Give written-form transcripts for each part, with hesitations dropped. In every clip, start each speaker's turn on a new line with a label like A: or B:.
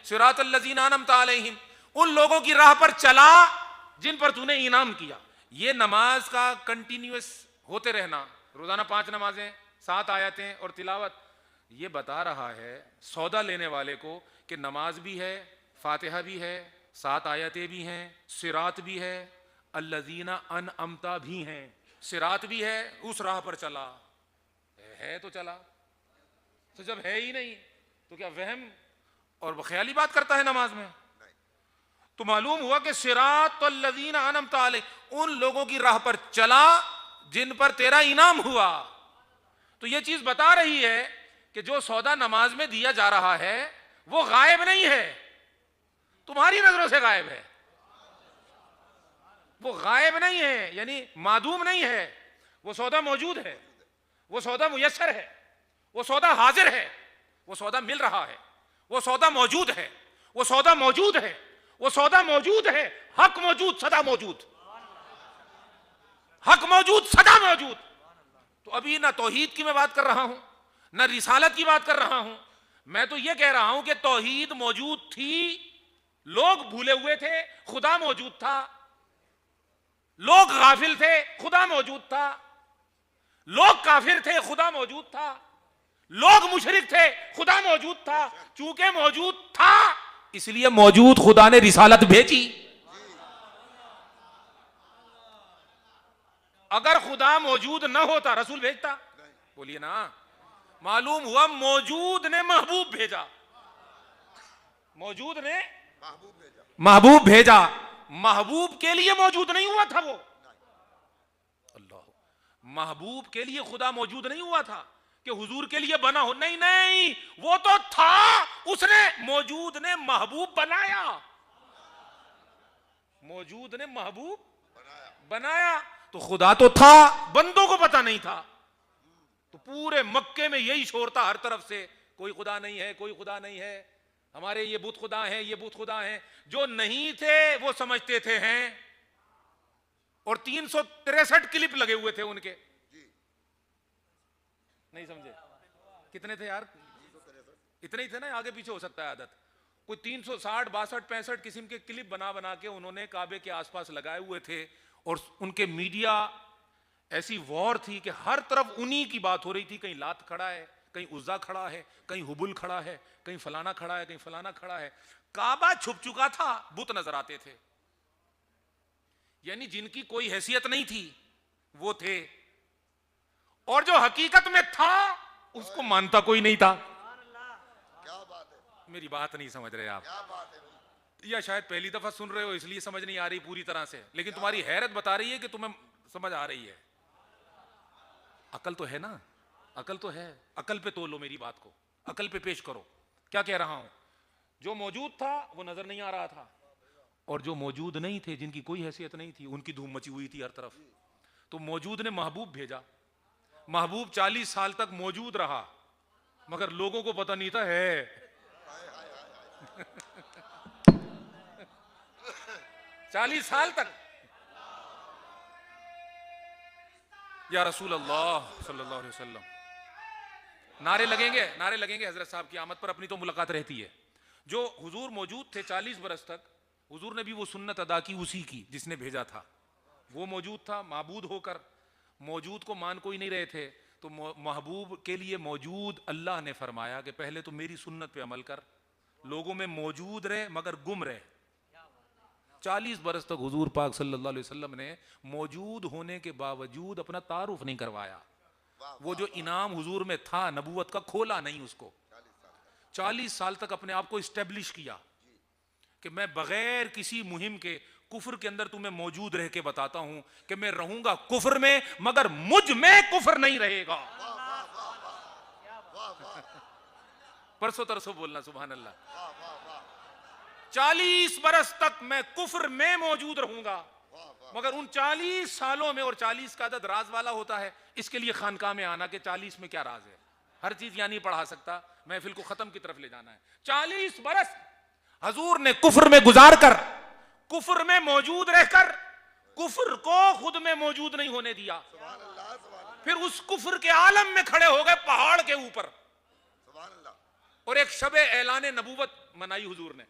A: सिरातल लज़ीना अनअमता अलैहिम, उन लोगों की राह पर चला जिन पर तूने इनाम किया। ये नमाज का कंटिन्यूअस होते रहना, रोजाना 5 नमाजें, 7 आयतें और तिलावत, ये बता रहा है सौदा लेने वाले को कि नमाज भी है, फातिहा भी है, 7 आयतें भी हैं, सिरात भी है, अल्लज़ीना अनअमता भी हैं, सिरात भी है, उस राह पर चला है तो चला। तो जब है ही नहीं तो क्या वहम और ख्याली बात करता है नमाज में? तो मालूम हुआ कि सिरातल लज़ीना अनअमता अलैहिम, उन लोगों की राह पर चला जिन पर तेरा इनाम हुआ। तो यह चीज बता रही है कि जो सौदा नमाज में दिया जा रहा है वो गायब नहीं है, तुम्हारी नजरों से गायब है। वो गायब नहीं है, यानी मादूम नहीं है, वो सौदा मौजूद है, वो सौदा मुयस्सर है, वो सौदा हाजिर है, वो सौदा मिल रहा है, वो सौदा मौजूद है, वो सौदा मौजूद है, वो सौदा मौजूद है। हक मौजूद, सदा मौजूद, हक मौजूद, सदा मौजूद। तो अभी ना तौहीद की मैं बात कर रहा हूं, ना रिसालत की बात कर रहा हूं, मैं तो ये कह रहा हूं कि तौहीद मौजूद थी, लोग भूले हुए थे, खुदा मौजूद था, लोग गाफिल थे, खुदा मौजूद था, लोग काफिर थे, खुदा मौजूद था, लोग मुशरिक थे, खुदा मौजूद था। चूंकि मौजूद था इसलिए मौजूद खुदा ने रिसालत भेजी। अगर खुदा मौजूद न होता रसूल भेजता? बोलिए ना। मालूम हुआ मौजूद ने महबूब भेजा, मौजूद ने महबूब भेजा। महबूब के लिए मौजूद नहीं हुआ था वो, अल्लाह, महबूब के लिए खुदा मौजूद नहीं हुआ था कि हुजूर के लिए बना हो, नहीं नहीं, वो तो था, उसने, मौजूद ने महबूब बनाया, मौजूद ने महबूब बनाया। तो खुदा तो था, बंदों को पता नहीं था। तो पूरे मक्के में यही शोर था हर तरफ से, कोई खुदा नहीं है, कोई खुदा नहीं है, हमारे ये बुत खुदा हैं, ये बुत खुदा हैं। जो नहीं थे वो समझते थे हैं, और 363 क्लिप लगे हुए थे उनके, नहीं समझे? कितने थे यार? इतने ही थे ना, आगे पीछे हो सकता है आदत। कोई 360, 62, 65 किस्म के क्लिप बना बना के उन्होंने काबे के आसपास लगाए हुए थे। और उनके मीडिया ऐसी वॉर थी कि हर तरफ उन्हीं की बात हो रही थी। कहीं लात खड़ा है, कहीं उज्जा खड़ा है, कहीं हुबुल खड़ा है, कहीं फलाना खड़ा है, कहीं फलाना खड़ा है। काबा छुप चुका था, बुत नजर आते थे, यानी जिनकी कोई हैसियत नहीं थी वो थे, और जो हकीकत में था उसको मानता कोई नहीं था। क्या बात है? मेरी बात नहीं समझ रहे आप, या शायद पहली दफा सुन रहे हो इसलिए समझ नहीं आ रही पूरी तरह से, लेकिन तुम्हारी हैरत बता रही है कि तुम्हें समझ आ रही है। अकल तो है ना, अकल तो है, अकल पे तोलो मेरी बात को, अकल पे पेश करो। क्या कह रहा हूं? जो मौजूद था वो नजर नहीं आ रहा था, और जो मौजूद नहीं थे, जिनकी कोई हैसियत नहीं थी, उनकी धूम मची हुई थी हर तरफ। तो मौजूद ने महबूब भेजा। महबूब 40 साल तक मौजूद रहा, मगर लोगों को पता नहीं था है 40 साल तक। या रसूल अल्लाह सल्लल्लाहु अलैहि वसल्लम, नारे लगेंगे, नारे लगेंगे हजरत साहब की आमद पर, अपनी तो मुलाकात रहती है। जो हुजूर मौजूद थे 40 बरस तक, हुजूर ने भी वो सुन्नत अदा की उसी की जिसने भेजा था। वो मौजूद था, माबूद होकर, मौजूद को मान कोई नहीं रहे थे। तो महबूब के लिए मौजूद अल्लाह ने फरमाया कि पहले तो मेरी सुन्नत पे अमल कर, लोगों में मौजूद रहे मगर गुम रहे। 40 बरस तक हुजूर पाक सल्लल्लाहु अलैहि वसल्लम ने मौजूद होने के बावजूद अपना तारुफ नहीं करवाया। वो जो इनाम हुजूर में था नबूवत का, खोला नहीं उसको। 40 साल तक अपने आप को इस्टेब्लिश किया कि मैं बगैर किसी मुहिम के कुफर के अंदर तुम्हें मौजूद रह के बताता हूं कि मैं रहूंगा कुफर में मगर मुझ में कुफर नहीं रहेगा। परसों तरसों बोलना सुभान अल्लाह। 40 बरस तक मैं कुफर में मौजूद रहूंगा, मगर उन 40 सालों में, और 40 का अदद राज वाला होता है, इसके लिए खानकाह में आना कि 40 में क्या राज है, हर चीज यहां नहीं पढ़ा सकता, महफिल को खत्म की तरफ ले जाना है। 40 बरस हजूर ने कुफर में गुजार कर, कुफर में मौजूद रहकर, कुफर को खुद में मौजूद नहीं होने दिया। फिर उस कुफर के आलम में खड़े हो गए पहाड़ के ऊपर, और एक शबे ऐलान नबूवत मनाई हुजूर ने,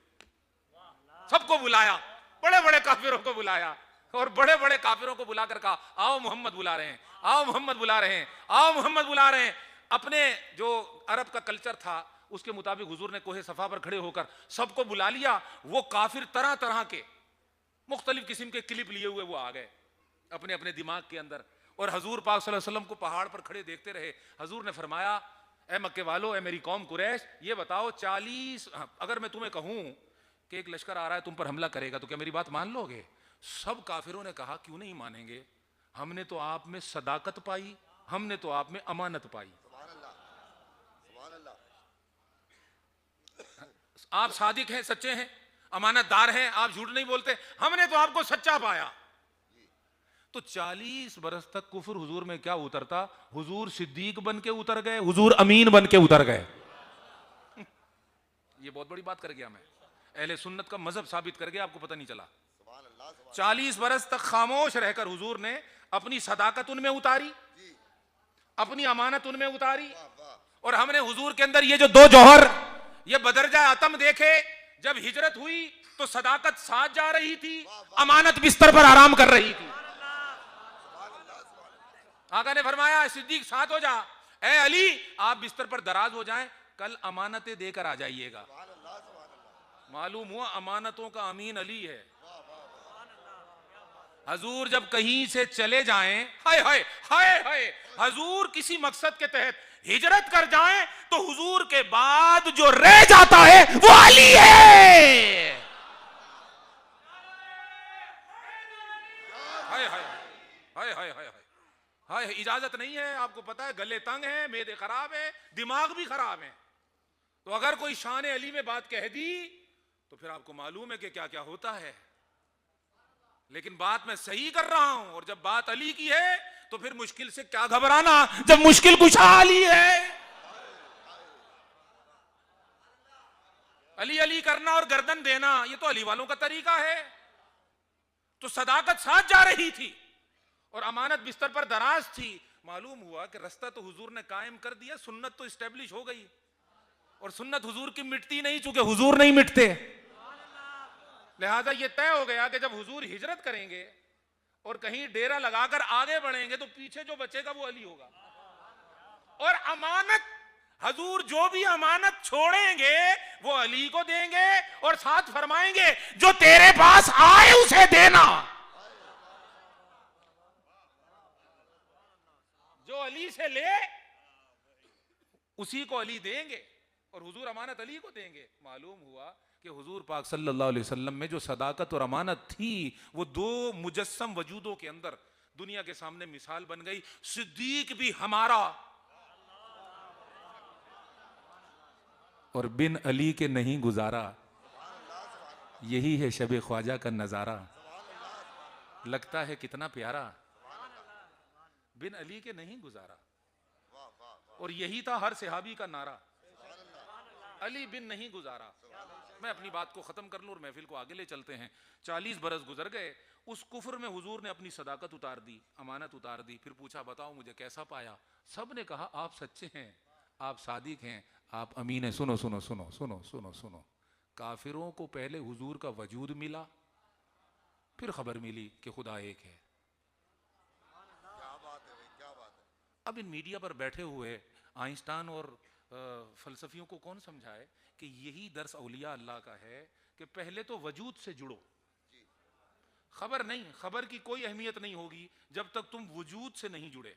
A: सबको बुलाया, बड़े बड़े काफिरों को बुलाया और बड़े बड़े काफिरों को बुलाकर कहा आओ मोहम्मद बुला रहे हैं, आओ मोहम्मद बुला रहे हैं, आओ मोहम्मद बुला रहे हैं। अपने जो अरब का कल्चर था उसके मुताबिक हुजूर ने कोहे सफा पर खड़े होकर सबको बुला लिया। वो काफिर तरह तरह के मुख्तलिफ किस्म के क्लिप लिए हुए वो आ गए अपने अपने दिमाग के अंदर, और हजूर पाक सल्लल्लाहु अलैहि वसल्लम को पहाड़ पर खड़े देखते रहे। हजूर ने फरमाया ए मक्के वालों, ए मेरी कौम कुरैश, ये बताओ 40 अगर मैं तुम्हें कहूं कि एक लश्कर आ रहा है तुम पर हमला करेगा तो क्या मेरी बात मान लोगे? सब काफिरों ने कहा क्यों नहीं मानेंगे, हमने तो आप में सदाकत पाई, हमने तो आप में अमानत पाई, आप सादिक हैं, सच्चे हैं, अमानतदार हैं, आप झूठ नहीं बोलते, हमने तो आपको सच्चा पाया। तो 40 बरस तक कुफर हुजूर में क्या उतरता, हुजूर सिद्दीक बन के उतर गए, हुजूर अमीन बन के उतर गए। ये बहुत बड़ी बात कर गया मैं, अहले सुन्नत का मजहब साबित कर गया, आपको पता नहीं चला। 40 बरस तक खामोश रहकर हुजूर ने अपनी सदाकत उनमें उतारी, अपनी अमानत उनमें उतारी, और हमने हुजूर के अंदर ये जो दो जौहर, ये बदरजा आतम देखे। जब हिजरत हुई तो सदाकत साथ जा रही थी, अमानत बिस्तर पर आराम कर रही थी। आका ने फरमाया सिद्दीक साथ हो जा, ए अली आप बिस्तर पर दराज हो जाएं, कल अमानतें देकर आ जाइएगा। मालूम हुआ अमानतों का अमीन अली है। हजूर जब कहीं से चले जाएं, हाय हाय हाय हाय, हजूर किसी मकसद के तहत हिजरत कर जाएं तो हुजूर के बाद जो रह जाता है वो अली है। हाय हाय हाय हाय हाय हाय, इजाजत नहीं है, आपको पता है गले तंग है, मेदे खराब है, दिमाग भी खराब है, तो अगर कोई शान अली में बात कह दी तो फिर आपको मालूम है कि क्या क्या होता है। लेकिन बात मैं सही कर रहा हूं, और जब बात अली की है तो फिर मुश्किल से क्या घबराना, जब मुश्किल कुशा अली है। अली अली करना और गर्दन देना ये तो अली वालों का तरीका है। तो सदाकत साथ जा रही थी और अमानत बिस्तर पर दराज थी। मालूम हुआ कि रास्ता तो हुजूर ने कायम कर दिया, सुन्नत तो इस्टेब्लिश हो गई, और सुन्नत हुजूर की मिटती नहीं, चूंकि हुजूर नहीं मिटते। लिहाजा यह तय हो गया कि जब हुजूर हिजरत करेंगे और कहीं डेरा लगाकर आगे बढ़ेंगे तो पीछे जो बचेगा वो अली होगा। और अमानत, हुजूर जो भी अमानत छोड़ेंगे वो अली को देंगे, और साथ फरमाएंगे जो तेरे पास आए उसे देना। जो अली से ले उसी को अली देंगे, और हुजूर अमानत अली को देंगे। मालूम हुआ कि हुजूर पाक सल्लल्लाहु अलैहि वसल्लम में जो सदाकत और अमानत थी वो दो मुजस्सम वजूदों के अंदर दुनिया के सामने मिसाल बन गई। सिद्दीक भी हमारा और बिन अली के नहीं गुजारा, यही है शब ख्वाजा का नजारा। लगता है कितना प्यारा, बिन अली के नहीं गुजारा, और यही था हर सहाबी का नारा, अली बिन नहीं गुजारा। मैं अपनी बात को खत्म कर लूं और महफिल को आगे ले चलते हैं। 40 बरस गुजर गए, उस कुफ्र में हुजूर ने अपनी सदाकत उतार दी, अमानत उतार दी। फिर पूछा बताओ मुझे कैसा पाया? सब ने कहा आप सच्चे हैं, आप सादिक हैं, आप अमीन हैं। सुनो सुनो सुनो सुनो सुनो सुनो, काफिरों को पहले हुजूर का वजूद मिला, फिर खबर मिली कि खुदा एक है। अब इन मीडिया पर बैठे हुए आइंस्टाइन और फलसफियों को कौन समझाए कि यही दर्स औलिया अल्लाह का है कि पहले तो वजूद से जुड़ो। खबर नहीं, खबर की कोई अहमियत नहीं होगी जब तक तुम वजूद से नहीं जुड़े।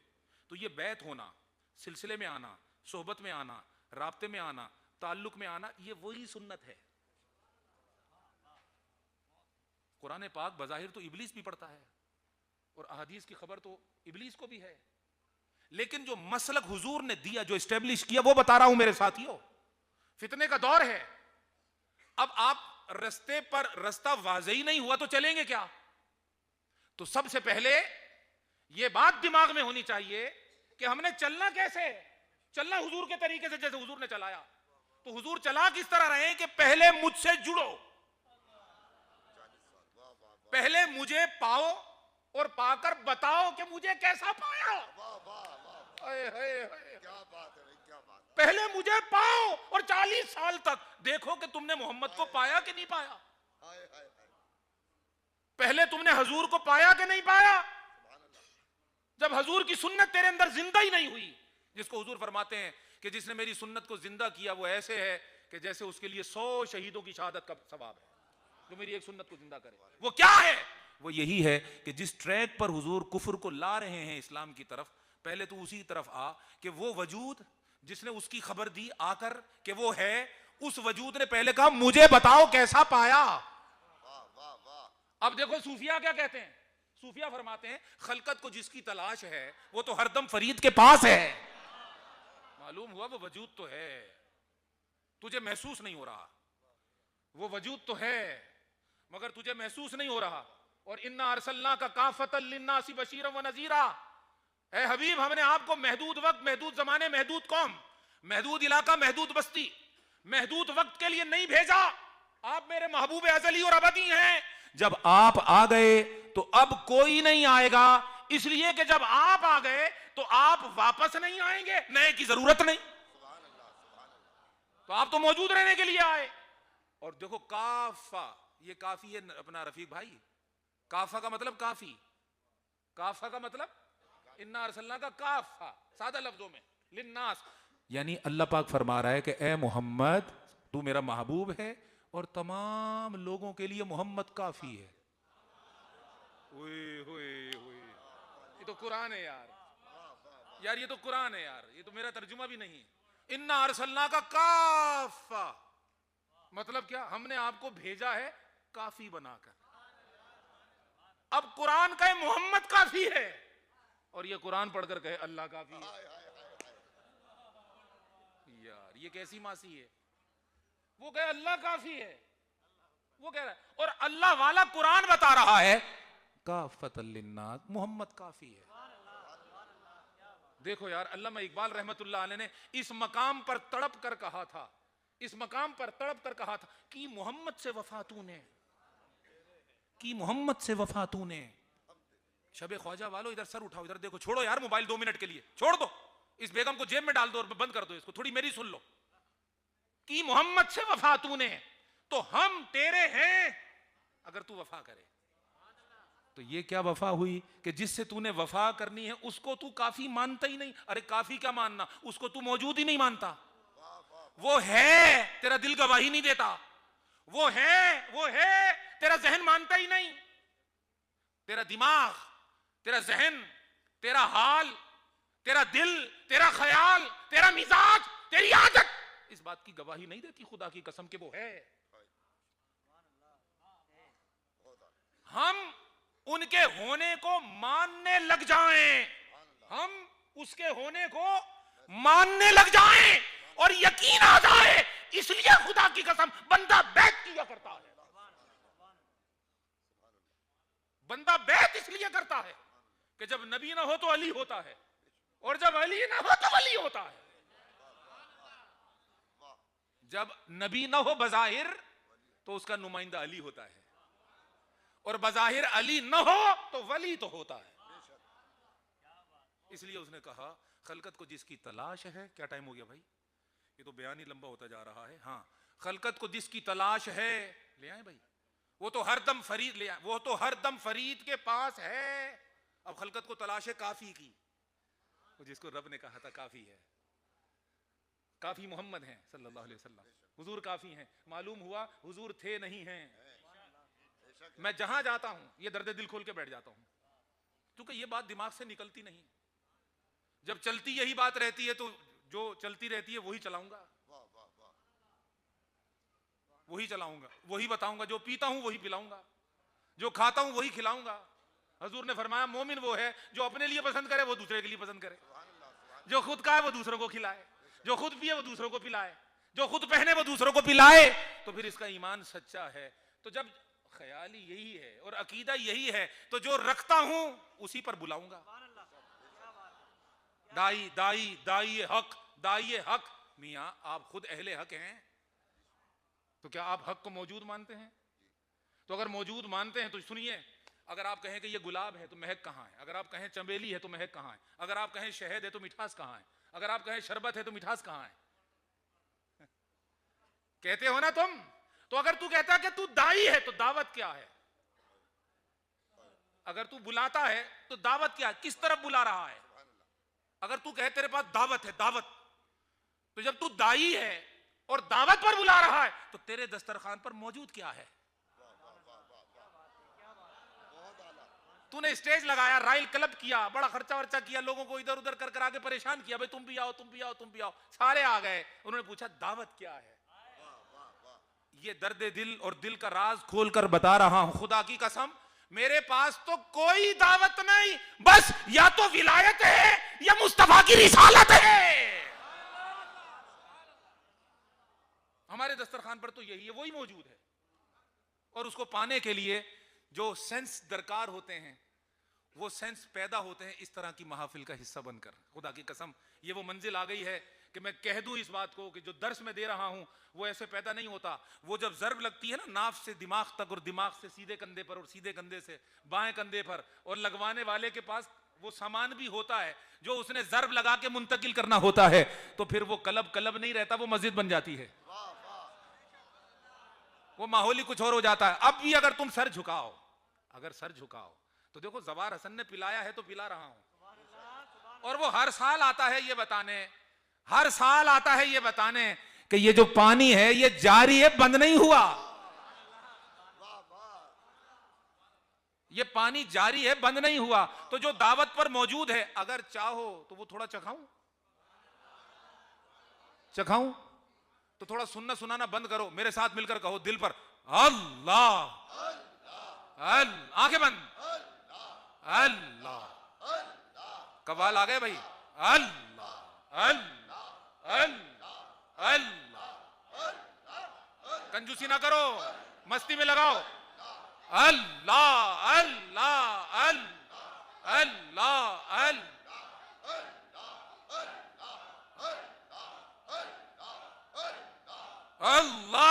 A: तो ये बैत होना, सिलसिले में आना, सोहबत में आना, राब्ते में आना, ताल्लुक में आना, ये वही सुन्नत है। कुरान पाक बज़ाहिर तो इब्लीस भी पढ़ता है और अहादीस की खबर तो इब्लीस को भी है, लेकिन जो मसलक हुजूर ने दिया, जो एस्टेब्लिश किया, वो बता रहा हूं मेरे साथियों। फितने का दौर है। अब आप रास्ते पर, रास्ता वाज़ेह ही नहीं हुआ तो चलेंगे क्या? तो सबसे पहले यह बात दिमाग में होनी चाहिए कि हमने चलना कैसे, चलना हुजूर के तरीके से, जैसे हुजूर ने चलाया। तो हुजूर चला किस तरह रहे कि पहले मुझसे जुड़ो, पहले मुझे पाओ और पाकर बताओ कि मुझे कैसा पाया। क्या बात है, क्या बात। पहले मुझे पाओ और 40 साल तक देखो कि तुमने मोहम्मद को पाया कि नहीं पाया। पहले तुमने हजूर को पाया कि नहीं पाया। जब हजूर की सुन्नत तेरे अंदर जिंदा ही नहीं हुई, जिसको हुजूर फरमाते हैं कि जिसने मेरी सुन्नत को जिंदा किया वो ऐसे है कि जैसे उसके लिए 100 शहीदों की शहादत का सवाब है, जो मेरी एक सुन्नत को जिंदा करे। वो क्या है? वो यही है कि जिस ट्रैक पर हुजूर कुफ्र को ला रहे हैं इस्लाम की तरफ, पहले तो उसी तरफ आ कि वो वजूद जिसने उसकी खबर दी आकर कि वो है, उस वजूद ने पहले कहा मुझे बताओ कैसा पाया। अब देखो सूफिया क्या कहते हैं। सूफिया फरमाते हैं खलकत को जिसकी तलाश है वो तो हरदम फरीद के पास है। मालूम हुआ वो वजूद तो है, तुझे महसूस नहीं हो रहा। वो वजूद तो है मगर तुझे महसूस नहीं हो रहा। और इन्ना अरसलना का काफतल लिन्नासी बशीरन व नजीरा, ए हबीब हमने आपको महदूद वक्त, महदूद जमाने, महदूद कौम, महदूद इलाका, महदूद बस्ती, महदूद वक्त के लिए नहीं भेजा। आप मेरे महबूब अजली और अबदी हैं। जब आप आ गए तो अब कोई नहीं आएगा, इसलिए कि जब आप आ गए तो आप वापस नहीं आएंगे, नए की जरूरत नहीं। तो आप तो मौजूद रहने के लिए आए। और देखो काफा, ये काफी है अपना रफीक भाई। काफा का मतलब काफी, काफा का मतलब इन्ना अरसलना का काफा, सादा लफ्जों में लिन्नास, यानी अल्लाह पाक फरमा रहा है कि ए मोहम्मद तू मेरा महबूब है और तमाम लोगों के लिए मोहम्मद काफी है। हुए हुए हुए, ये तो कुरान है यार, यार ये तो कुरान है यार, ये तो मेरा तर्जुमा भी नहीं। इन्ना अरसलना का काफा मतलब क्या? हमने आपको भेजा है काफी बनाकर। अब कुरान कहे मोहम्मद काफी है और ये कुरान पढ़कर कहे अल्लाह काफी है। यार ये कैसी मासी है? वो कहे अल्लाह काफी है, वो कह रहा है, और अल्लाह वाला कुरान बता रहा है काफतल लिन्नास, मोहम्मद काफी है। देखो यार, अल्लामा इकबाल रहमतुल्लाह अलैह ने इस मकाम पर तड़प कर कहा था, इस मकाम पर तड़प कर कहा था कि मोहम्मद से वफा तूने, कि मोहम्मद से वफा तूने। शबे ख्वाजा वालों इधर सर उठाओ, इधर देखो, छोड़ो यार मोबाइल 2 मिनट के लिए, छोड़ दो इस बेगम को, जेब में डाल दो और बंद कर दो इसको, थोड़ी मेरी सुन लो। कि मोहम्मद से वफा तूने तो हम तेरे हैं अगर तू वफा करे। तो ये क्या वफा हुई कि जिससे तूने वफा करनी है उसको तू काफी मानता ही नहीं। अरे काफी क्या मानना, उसको तू मौजूद ही नहीं मानता। वो है तेरा दिल गवाही नहीं देता, वो है तेरा जहन मानता ही नहीं। तेरा दिमाग, तेरा जहन, तेरा हाल, तेरा दिल, तेरा ख्याल, तेरा मिजाज, तेरी आदत इस बात की गवाही नहीं देती खुदा की कसम के वो है। हम उनके होने को मानने लग जाएं, हम उसके होने को मानने लग जाएं और यकीन आ जाए, इसलिए खुदा की कसम बंदा बैत किया करता है। बंदा बैत इसलिए करता है कि जब नबी ना हो तो अली होता है, और जब अली ना हो तो वली होता है। जब नबी ना हो बज़ाहिर तो उसका नुमाइंदा अली होता है, और बज़ाहिर अली न हो तो वली तो होता है। इसलिए उसने कहा खलकत को जिसकी तलाश है, क्या टाइम हो गया भाई, ये तो बयान ही लंबा होता जा रहा है। हाँ, खलकत को जिसकी तलाश है, ले आए भाई, वो तो हरदम फरीद ले आए, वो तो हरदम फरीद के पास है। अब खलकत को तलाश है काफी की, वो जिसको रब ने कहा था काफी है, काफी मोहम्मद हैं सल्लल्लाहु अलैहि वसल्लम, हुजूर काफी हैं। मालूम हुआ हुजूर थे नहीं हैं। मैं जहां जाता हूं ये दर्द दिल खोल के बैठ जाता हूं, क्योंकि ये बात दिमाग से निकलती नहीं। जब चलती यही बात रहती है तो जो चलती रहती है वही चलाऊंगा, वही चलाऊंगा, वही बताऊंगा। जो पीता हूं वही पिलाऊंगा, जो खाता हूं वही खिलाऊंगा। हुजूर ने फरमाया मोमिन वो है जो अपने लिए पसंद करे वो दूसरे के लिए पसंद करे, जो खुद खाए वो दूसरों को खिलाए, जो खुद पिए वो दूसरों को पिलाए, जो खुद पहने वो दूसरों को पिलाए, तो फिर इसका ईमान सच्चा है। तो जब ख्याल ही यही है और अकीदा यही है तो जो रखता हूं उसी पर बुलाऊंगा। दाई दाई दाई हक, दाई हक, मियां आप खुद अहले हक हैं, तो क्या आप हक को मौजूद मानते हैं? तो अगर मौजूद मानते हैं तो सुनिए, अगर आप कहें कि ये गुलाब है तो महक कहां है, अगर आप कहें चमेली है तो महक कहां है, अगर आप कहें शहद है तो मिठास कहां है, अगर आप कहें शरबत है तो मिठास कहां है, कहते हो ना तुम। तो अगर तू कहता है कि तू दाई है तो दावत क्या है? अगर तू बुलाता है तो दावत क्या है? किस तरफ बुला रहा है? अगर तू कहे तेरे पास दावत है, दावत, तो जब तू दाई है और दावत पर बुला रहा है तो तेरे दस्तरखान पर मौजूद क्या है? तूने स्टेज लगाया, राइल क्लब किया, बड़ा खर्चा वर्चा किया, लोगों को इधर उधर कर आके परेशान किया, भाई तुम भी आओ, तुम भी आओ, तुम भी आओ, सारे आ गए। उन्होंने पूछा दावत क्या है? ये दर्द दिल और दिल का राज खोलकर बता रहा हूं, खुदा की कसम, मेरे पास तो कोई दावत नहीं, बस या तो विलायत है या मुस्तफा की रिसालत है। हमारे दस्तरखान पर तो यही है, वही मौजूद है। और उसको पाने के लिए जो सेंस दरकार होते हैं, वो सेंस पैदा होते हैं इस तरह की महफिल का हिस्सा बनकर। खुदा की कसम, ये वो मंजिल आ गई है कि मैं कह दूं इस बात को कि जो दर्स में दे रहा हूं वो ऐसे पैदा नहीं होता। वो जब जर्ब लगती है ना नाफ से दिमाग तक और दिमाग से सीधे कंधे पर और सीधे कंधे से बाएं कंधे पर, और लगवाने वाले के पास वो सामान भी होता है जो उसने जर्ब लगा के मुंतकिल करना होता है, तो फिर वो कलब कलब नहीं रहता, वो मस्जिद बन जाती है, वो माहौल ही कुछ और हो जाता है। अब भी अगर तुम सर झुकाओ, अगर सर झुकाओ तो देखो जवार हसन ने पिलाया है तो पिला रहा हूं, और वो हर साल आता है ये बताने, हर साल आता है ये बताने कि ये जो पानी है ये जारी है, बंद नहीं हुआ, ये पानी जारी है, बंद नहीं हुआ। तो जो दावत पर मौजूद है, अगर चाहो तो वो थोड़ा चखाऊं, चखाऊं तो थोड़ा सुनना सुनाना बंद करो, मेरे साथ मिलकर कहो दिल पर अल्लाह, आंखें बंद, अल्लाह, कवाल आ गए भाई, अल्लाह अल्लाह अल्लाह अल्लाह, कंजूसी ना करो, मस्ती में लगाओ, अल्लाह अल्लाह अल्लाह अल्लाह अल्लाह। अल्लाह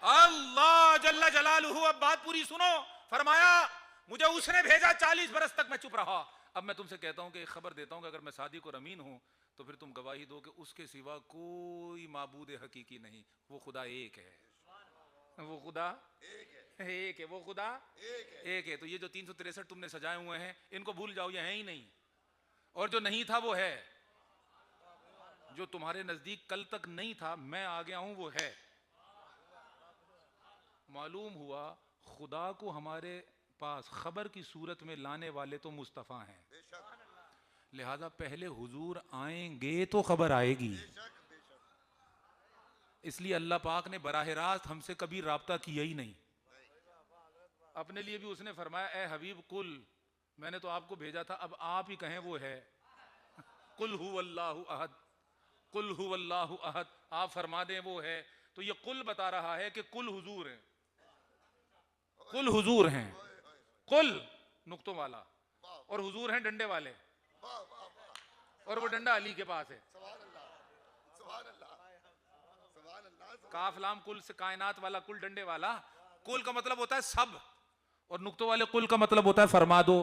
A: अल्लाह जल्ला जलालुहु। अब बात पूरी सुनो। फरमाया मुझे उसने भेजा, 40 बरस तक मैं चुप रहा। अब मैं तुमसे कहता हूं कि एक खबर देता हूं कि अगर मैं सादिक और अमीन हूं तो फिर तुम गवाही दो कि उसके सिवा कोई माबूद हकीकी नहीं, वो खुदा एक है, वो खुदा एक है, वो खुदा एक है। तो ये जो 363 तुमने सजाए हुए हैं इनको भूल जाओ, ये है ही नहीं, और जो नहीं था वो है, जो तुम्हारे नजदीक कल तक नहीं था मैं आ गया हूं वो है। मालूम हुआ खुदा को हमारे पास खबर की सूरत में लाने वाले तो मुस्तफ़ा हैं, लिहाजा पहले हुजूर आएंगे तो खबर आएगी। इसलिए अल्लाह पाक ने बराह रास्त हमसे कभी राब्ता किया ही नहीं। अपने लिए भी उसने फरमाया ए हबीब कुल, मैंने तो आपको भेजा था, अब आप ही कहें वो है। कुल हुवल्लाहु अहद, कुल हुवल्लाहु अहद, आप फरमा दें वो है। तो ये कुल बता रहा है कि कुल हुजूर है, कुल हुजूर हैं, कुल नुक्तों वाला, और हुजूर हैं डंडे वाले, और वो डंडा अली के पास है। काफ लाम कुल से कायनात वाला कुल, डंडे वाला। कुल का मतलब होता है सब, और नुक्तों वाले कुल का मतलब होता है फरमा दो।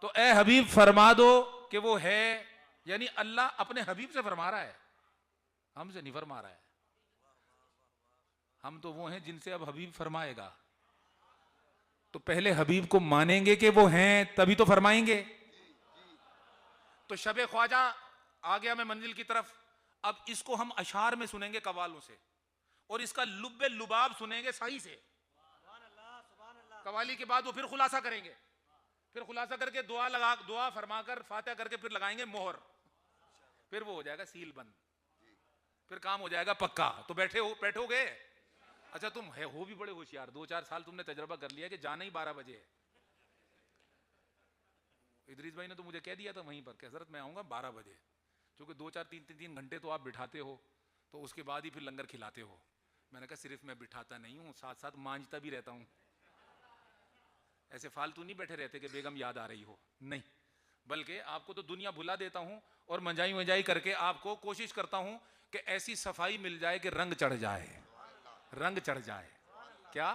A: तो ए हबीब फरमा दो कि वो है, यानी अल्लाह अपने हबीब से फरमा रहा है, हमसे नहीं फरमा रहा है। हम तो वो हैं जिनसे अब हबीब फरमाएगा। तो पहले हबीब को मानेंगे कि वो हैं तभी तो फरमाएंगे। तो शबे ख्वाजा आ गया मैं मंजिल की तरफ। अब इसको हम अशार में सुनेंगे कवालों से, और इसका लुब्बे लुबाब सुनेंगे सही से। कवाली के बाद वो फिर खुलासा करेंगे, फिर खुलासा करके दुआ लगा, दुआ फरमाकर फातिहा करके फिर लगाएंगे मोहर, फिर वो हो जाएगा सील बंद, फिर काम हो जाएगा पक्का। तो बैठोगे। अच्छा तुम हो भी बड़े होशियार, 2-4 साल तुमने तजर्बा कर लिया कि जाना ही 12 बजे है। इदरीस भाई ने तो मुझे कह दिया था वहीं पर कि हजरत मैं आऊंगा 12 बजे, क्योंकि 2-4-3 घंटे तो आप बिठाते हो, तो उसके बाद ही फिर लंगर खिलाते हो। मैंने कहा सिर्फ मैं बिठाता नहीं हूँ, साथ साथ मांझता भी रहता हूँ। ऐसे फालतू नहीं बैठे रहते कि बेगम याद आ रही हो, नहीं, बल्कि आपको तो दुनिया भुला देता हूँ और मंजाई मंजाई करके आपको कोशिश करता हूँ कि ऐसी सफाई मिल जाए कि रंग चढ़ जाए, रंग चढ़ जाए। क्या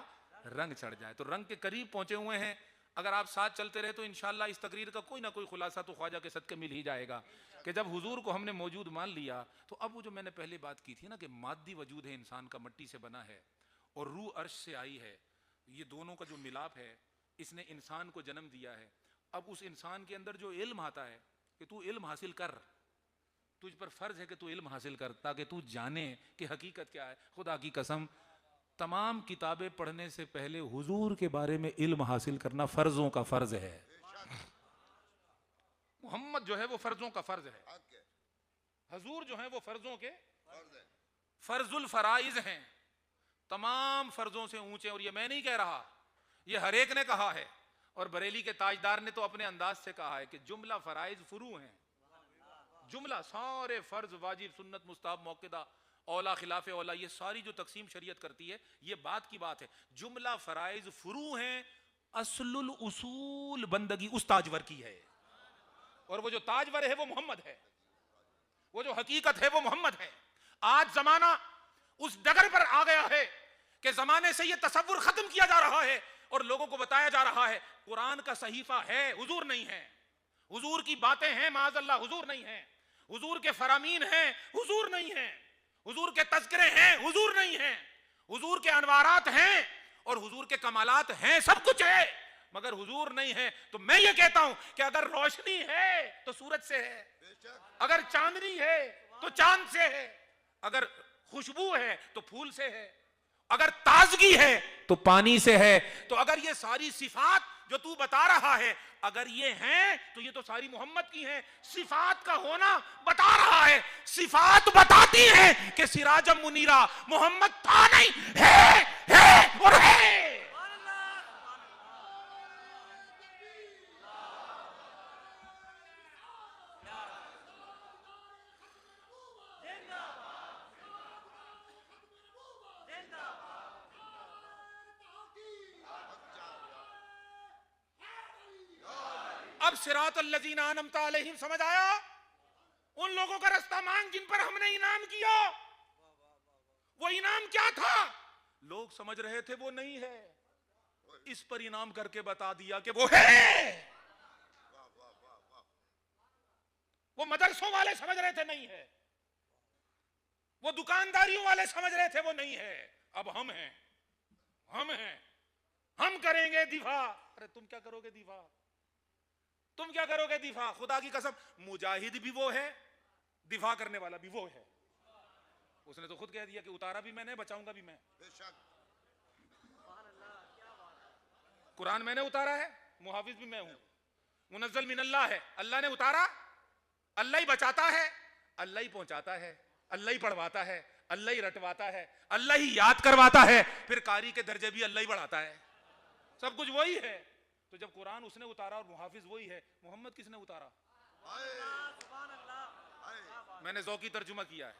A: रंग चढ़ जाए? तो रंग के करीब पहुंचे हुए हैं। अगर आप साथ चलते रहे तो इंशाल्लाह इस तकरीर का कोई ना कोई खुलासा तो ख्वाजा के सदके मिल ही जाएगा कि जब हुजूर को हमने मौजूद मान लिया तो अब वो जो मैंने पहले बात की थी ना कि मादी वजूद है, इंसान का मिट्टी से बना है और रूह अर्श से आई है, ये दोनों का जो मिलाप है इसने इंसान को जन्म दिया है। अब उस इंसान के अंदर जो इल्म आता है कि तू इल्म हासिल कर, तुझ पर फर्ज है कि तू इल्म हासिल कर ताकि तू जाने कि हकीकत क्या है। खुदा की कसम तमाम किताबें पढ़ने से पहले हुजूर के बारे में इल्म हासिल करना फर्जों का फर्ज है। मोहम्मद जो है वो फर्जों का फर्ज है, हुजूर जो है वो फर्जों के फर्जुल फराइज हैं, तमाम फर्जों से ऊंचे। और ये मैं नहीं कह रहा, ये हर एक ने कहा है और बरेली के ताजदार ने तो अपने अंदाज से कहा है कि जुमला फराइज फुरू हैं, जुमला सारे फर्ज वाजिब सुन्नत मुस्ताहब मौक़िदा औला खिलाफ औला ये सारी जो तकसीम शरीयत करती है ये बात की बात है। जुमला फराइज फुरू हैं, असलुल उसूल बंदगी उस ताजवर की है और वो जो ताजवर है वो मोहम्मद है, वो जो हकीकत है वो मोहम्मद है। आज जमाना उस डगर पर आ गया है कि जमाने से ये तसव्वुर खत्म किया जा रहा है और लोगों को बताया जा रहा है कुरान का सहीफा है, हुजूर नहीं है, हुजूर की बातें हैं माज़अल्लाह, हुजूर नहीं है, हुजूर के फरामीन हैं, हुजूर नहीं है, हुजूर के तज़किरे हैं, हुजूर नहीं है, हुजूर के अनवारात हैं और हुजूर के कमालात हैं, सब कुछ है मगर हुजूर नहीं है। तो मैं ये कहता हूं कि अगर रोशनी है तो सूरज से है, अगर चांदनी है तो चांद से है, अगर खुशबू है तो फूल से है, अगर ताजगी है तो पानी से है। तो अगर ये सारी सिफात जो तू बता रहा है अगर ये हैं तो ये तो सारी मोहम्मद की हैं। सिफात का होना बता रहा है, सिफात बताती है कि सिराजम मुनीरा मोहम्मद था नहीं, है और है। अब सिरातल्लज़ीना अनअमता अलैहिम समझ आया? उन लोगों का रास्ता मांग जिन पर हमने इनाम किया। वो इनाम क्या था? लोग समझ रहे थे वो नहीं है, इस पर इनाम करके बता दिया कि वो है। वो मदरसों वाले समझ रहे थे नहीं है, वो दुकानदारियों वाले समझ रहे थे वो नहीं है। अब हम हैं, हम करेंगे दिफा। अरे तुम क्या करोगे दिफा? तुम क्या करोगे दिफा? खुदा की कसम मुजाहिद भी वो है, दिफा करने वाला भी वो है। उसने तो खुद कह दिया कि उतारा भी मैंने, बचाऊंगा भी मैं। कुरान मैंने उतारा है, मुहाफिज भी मैं हूं, मुनज़्ज़ल मिनल्लाह है। अल्लाह ने उतारा, अल्लाह ही बचाता है, अल्लाह ही पहुंचाता है, अल्लाह ही पढ़वाता है, अल्लाह ही रटवाता है, अल्लाह ही याद करवाता है, फिर कारी के दर्जे भी अल्लाह ही बढ़ाता है। सब कुछ वही है। तो जब कुरान उसने उतारा और मुहाफिज वही है, मोहम्मद किसने उतारा? मैंने ज़ौकी तर्जुमा किया है।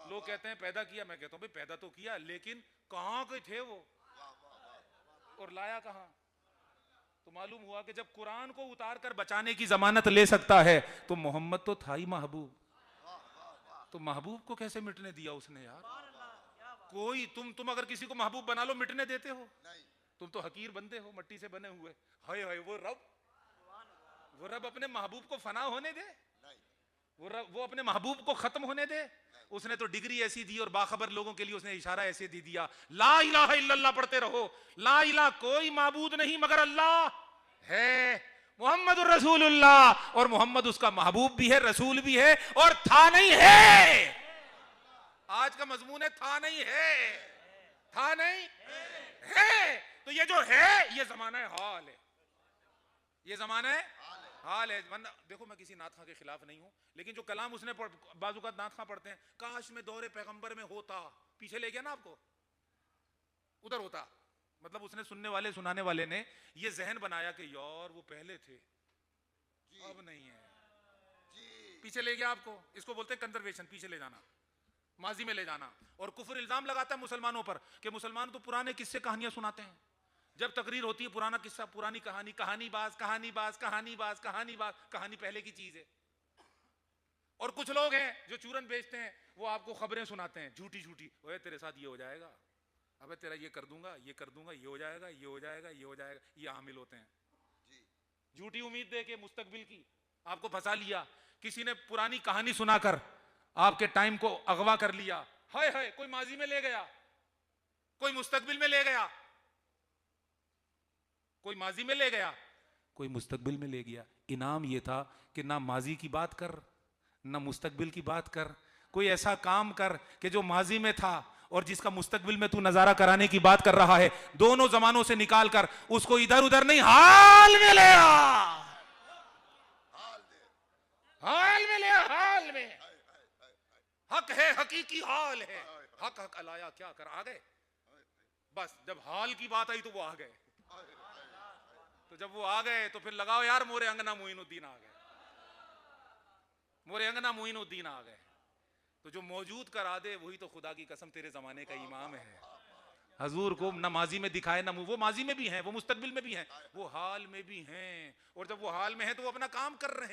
A: लोग कहते हैं पैदा किया, मैं कहता हूं भाई पैदा तो किया लेकिन कहां के थे वो और लाया कहां? तो मालूम हुआ कि जब कुरान को उतार कर बचाने की जमानत ले सकता है तो मोहम्मद तो था ही महबूब, तो महबूब को कैसे मिटने दिया उसने यार? कोई तुम अगर किसी को महबूब बना लो मिटने देते हो? तुम तो हकीर बंदे हो, मट्टी से बने हुए। हाय हाय वो रब अपने महबूब को फना होने दे? वो अपने महबूब को खत्म होने दे? उसने तो डिग्री ऐसी दी और बाखबर लोगों के लिए उसने इशारा ऐसे दे दिया, ला इलाहा इल्लल्लाह पढ़ते रहो, ला इलाहा कोई माबूद नहीं मगर अल्लाह है, मुहम्मदुर रसूलुल्लाह। और मोहम्मद उसका महबूब भी है, रसूल भी है और था नहीं है। आज का मजमून है था नहीं है, था नहीं है। तो ये जो है ये जमाना है हाल है, ये जमाना है हाल है। वरना देखो मैं किसी नात खां के खिलाफ नहीं हूं, लेकिन जो कलाम उसने बाजू का नात खां पढ़ते हैं, काश में दौरे पैगंबर में होता, पीछे ले गया ना आपको, उधर होता। मतलब उसने सुनने वाले सुनाने वाले ने ये जहन बनाया कि यार वो पहले थे अब नहीं है, पीछे ले गया आपको। इसको बोलते हैं कंजर्वेशन, पीछे ले जाना, माजी में ले जाना। और कुफर इल्जाम लगाता है मुसलमानों पर कि मुसलमान तो पुराने किस्से कहानियां सुनाते हैं। जब तकरीर होती है पुराना किस्सा, पुरानी कहानी, कहानी पहले की चीज है। और कुछ लोग हैं जो चूरन बेचते हैं, वो आपको खबरें सुनाते हैं झूठी झूठी, ओए तेरे साथ ये हो जाएगा, अबे तेरा ये कर दूंगा, ये कर दूंगा, ये हो जाएगा, ये हो जाएगा, ये हो जाएगा, ये आमिल होते हैं। झूठी उम्मीद दे के मुस्तकबिल की आपको फंसा लिया, किसी ने पुरानी कहानी सुनाकर आपके टाइम को अगवा कर लिया, हाय हाय, कोई माजी में ले गया, कोई मुस्तकबिल में ले गया, कोई माजी में ले गया, कोई मुस्तकबिल में ले गया। इनाम यह था कि ना माजी की बात कर, ना मुस्तकबिल की बात कर, कोई ऐसा काम कर कि जो माजी में था और जिसका मुस्तकबिल में तू नजारा कराने की बात कर रहा है, दोनों जमानों से निकाल कर उसको इधर उधर नहीं, हाल में ले आ, हाल में ले आ, हाल में। हक है, हकीकी हाल है, हक हक अलाया, क्या कर आ गए। बस जब हाल की बात आई तो वो आ गए, तो जब वो आ गए तो फिर लगाओ यार, मोरे अंगना मोइनुद्दीन आ गए, मोरे अंगना मोइनुद्दीन आ गए। तो जो मौजूद करा दे वही तो खुदा की कसम तेरे जमाने का इमाम है। हजूर को ना माजी में दिखाए, ना वो माजी में भी हैं, वो मुस्तकबिल में भी हैं, वो हाल में भी हैं। और जब वो हाल में हैं तो वो अपना काम कर रहे